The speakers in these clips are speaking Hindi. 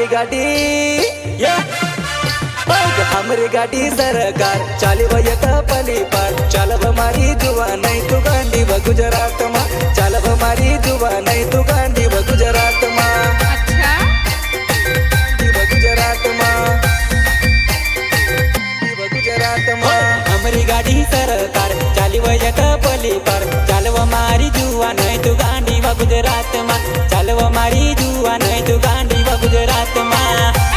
हमरी गाड़ी हमरी गाड़ी सरकार चाली एक पली पार चालब मारी जुआ नहीं तू गांधी व गुजरात मा चालब मारी जुआ नहीं तू गांधी व गुजरात मा गुजरात मा गुजरात मा हमरी गाड़ी सरकार चाली एक पली पार चालब मारी जुआ नहीं तू गांधी व गुजरात मा चालब मारी जुआ नहीं तू गांधी व गुजरात मा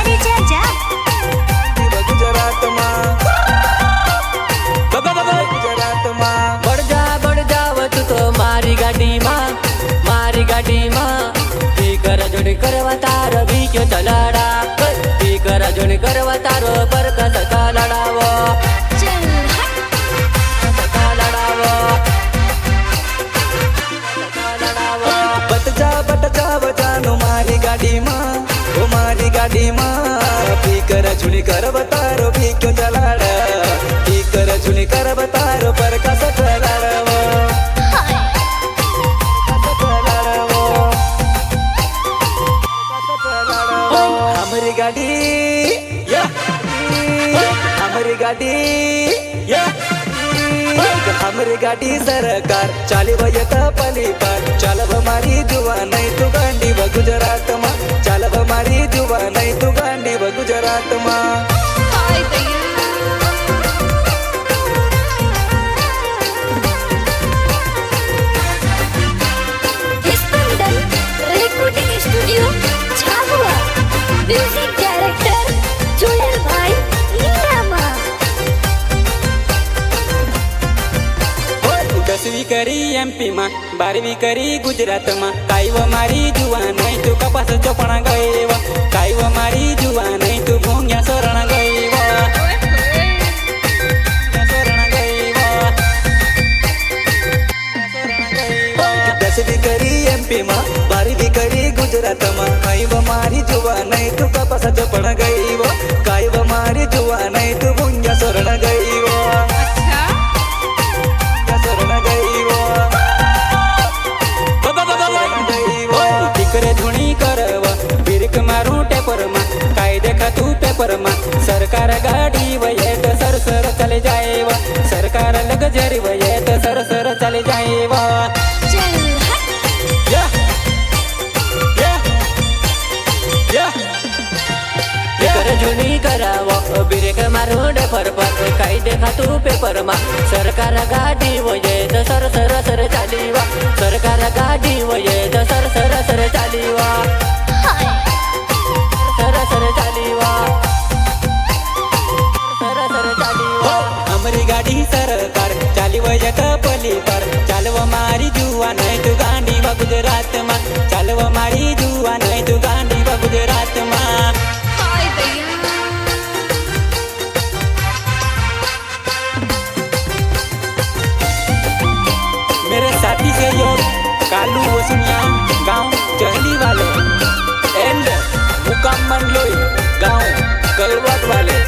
अरे जा जा गुजरात मा गुजरात मा बढ़ जाव तू तो मारी गाड़ी माँ ती कर जोड़ी करवा तारो भी क्यों चलाड़ा ती कर जोड़ी करवा तारो पर कसका लड़ावो चल हट कसका लड़ावो बट जाव जानू मारी गाड़ी माँ ओ मारी गाड़ी माँ ती कर जोड़ी करवा तारो भी क्यों चलाड़ा ती कर जोड़ी करवा तारो पर कसका लड़ावो हमरी गाड़ी हमरी गाड़ी सरकार चाली एक पली पार चालब मारी जुआ नहीं तू गांधी व गुजरात मा चालब मारी जुआ नहीं तू गांधी व गुजरात मा हाय दैया Spandan recording studio Jhabua music director Joyal भाई नीलामा 10वी करी MP मा 12वी करी गुजरात मा काई व मारी जुआ नहीं तू कपास चोपणा गई व काई व मारी जुआ नहीं तू भोंग्या सोरण गई व सोरण गई व 10वी करी MP मा 12वी करी गुजरात मा काई व मारी जुआ नहीं तू कपास चोपणा गई व काई व मारी जुआ नहीं तू भोंग्या सोरण गई व टिकरे धुणी करव बिरक मारू टेपर मा काय देखा तू पेपर मा सरकार गाड़ी वयत सरसर चले जाएव सरकार लगजरी वयत सरसर चले जाएव चल हट टिकरे धुणी कराव बिरक मारू टेपर पर काय देखा तू पेपर मा सरकार गाड़ी वयत सरसर सर चालीवा सरकार गाड़ी वयत सरसर सर चालीवा हाय सर चालीवा सर चालीवा हमरी गाड़ी सरकार चाली एक पली पर चालव मारी जुआ नहीं तू गांधी व गुजरात मा चालव मारी जुआ नहीं तू गांधी व गुजरात मा हाय दैया मेरे साथी से यो कालू वसुनिया गांव चहली वाले एंड मुकाम मंडलोई गांव कलवाट वाले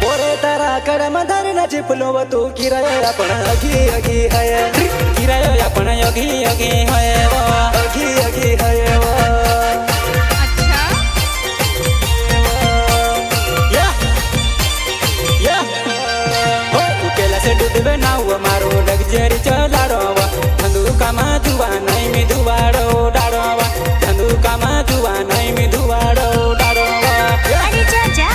पोरे तारा कडम धरना चिपलो व तू किराया आपण अगी है किराया आपण अगी है व अगी है व अच्छा से डूबे नाव मारो लग्जरी चलाड़ो धंधु कामा जुआ नहीं मी दुवाड़ो डाड़ो धंधु कामा जुआ नहीं मी दुवाड़ो डाड़ो अरे जा जा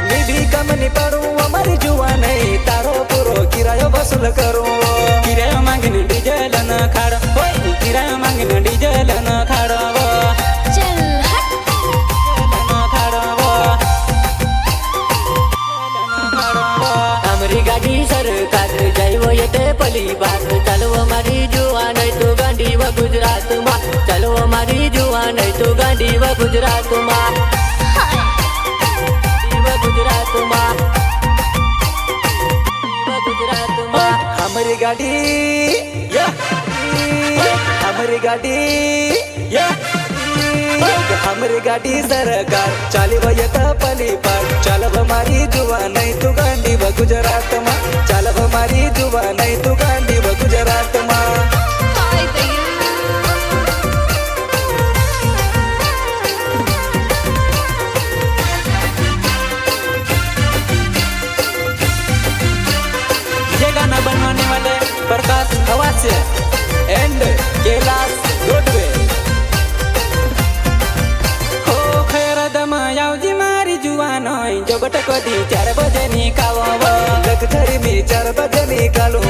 निधि कम नहीं पड़ू हमारी जुआ नहीं तारो पूरो किराया वसूल करो किराया मांगने डीजल न खाड़ो किराया मांगने डीजल न खाड़ो चल हट हमरी गाड़ी सरकार जाइव येते पली बार चालव मारी जुआ नहीं तू गांधी व गुजरात मा चालव मारी जुआ नहीं तू गांधी व गुजरात मा गुजरात मा हमरी गाड़ी हमरी गाड़ी सरकार चाली एक पली पार चालब मारी जुआ नहीं तू गांधी व गुजरात मा चालब मारी जुवा नहीं तू गांडी व गुजरात मा हाय दैया ये गाना बनवाने वाले प्रकाश खवासे एंड कैलाश रोडवे हो खैर दमा यावजी मारी जुवान होय जोगट कधी 4 बजे निकालो लग्जरी मी 4 बजे निकालो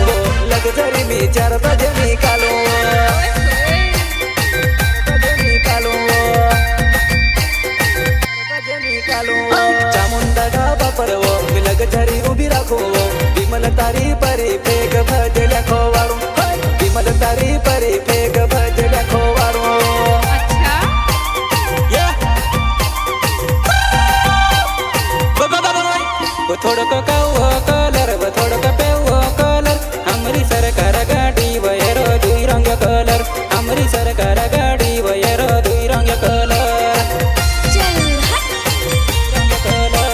लग्जरी मी 4 बजे निकालो चामुंडा ढाबा परवो मी लग्जरी उभी राखो विमल तारी परी फेक भजल्या खोवारू विमल तारी परी फेक भजल्या खोवारू अच्छा थोड़क कावो कलर थोड़क पेवो कलर हमरी सरकार गाड़ी वयर दुई रंग कलर हमरी सरकार गाड़ी वयर दुई रंग कलर चल हट रंग कलर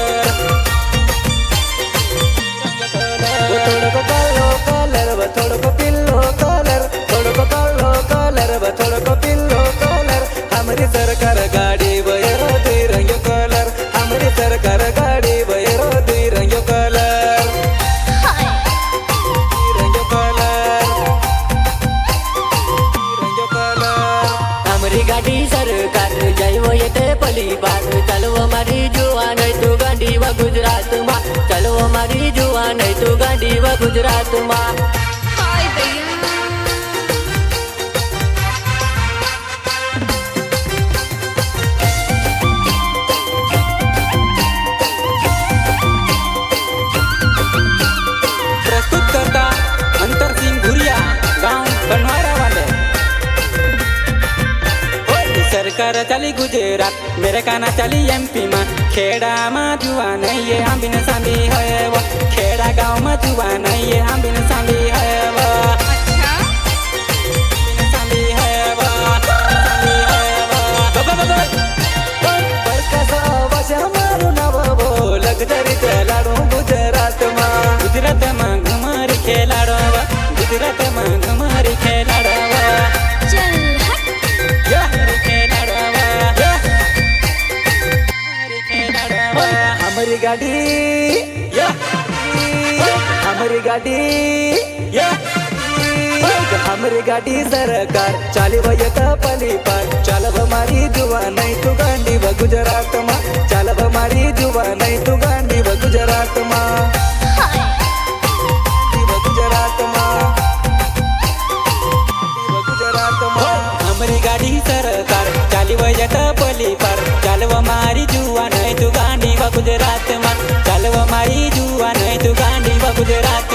थोड़क कालो कलर थोड़क पिल्लो कलर थोड़क कालो कलर थोड़क पिल्लो कलर हमरी सरकार गाड़ी वयर दुई रंग कलर हमरी सरकार गाड़ी वयर दुई रंग कलर हाय रंग कलर रंग कलर हमरी गाडी सरकार जैव येते पलीपार चालव मारी जुवा नहीं तू गांडी व गुजरात मा चालव मारी जुवा नहीं तू गांडी व गुजरात मा हाय दैया प्रस्तुत करता अंतर सिंह भुरिया गांव बनवारा वाले सरकार चली गुजरात मेरे काना चली एमपी मा खेड़ा मा जुआ नहीं ये हम बिन सांदी है वो खेड़ा गांव में जुआ नहीं ये हम बिन सांदी है वो अच्छा बिन सांदी है वो सांदी है वो परकासा वाशा मारू नव वो लग्जरी लाडू गुजरात मा घुमारी खेलाडो गुजरात मा घुमारी खेलाडो चल हट हमारी गाड़ी हमारी गाड़ी हमारी गाड़ी सरकार चालव येत पली पार चालव मारी जुवा नहीं तू गांडी व गुजरात मा चालव मारी जुवा नहीं तू गांडी व गुजरात मा गुजरात मा गुजरात मा हमारी गाड़ी सरकार चालव येत पली पार चालव मारी जुवा नहीं तू गांडी व गुजरात मा चालव मारी जुवा नहीं तू गांडी व गुजरात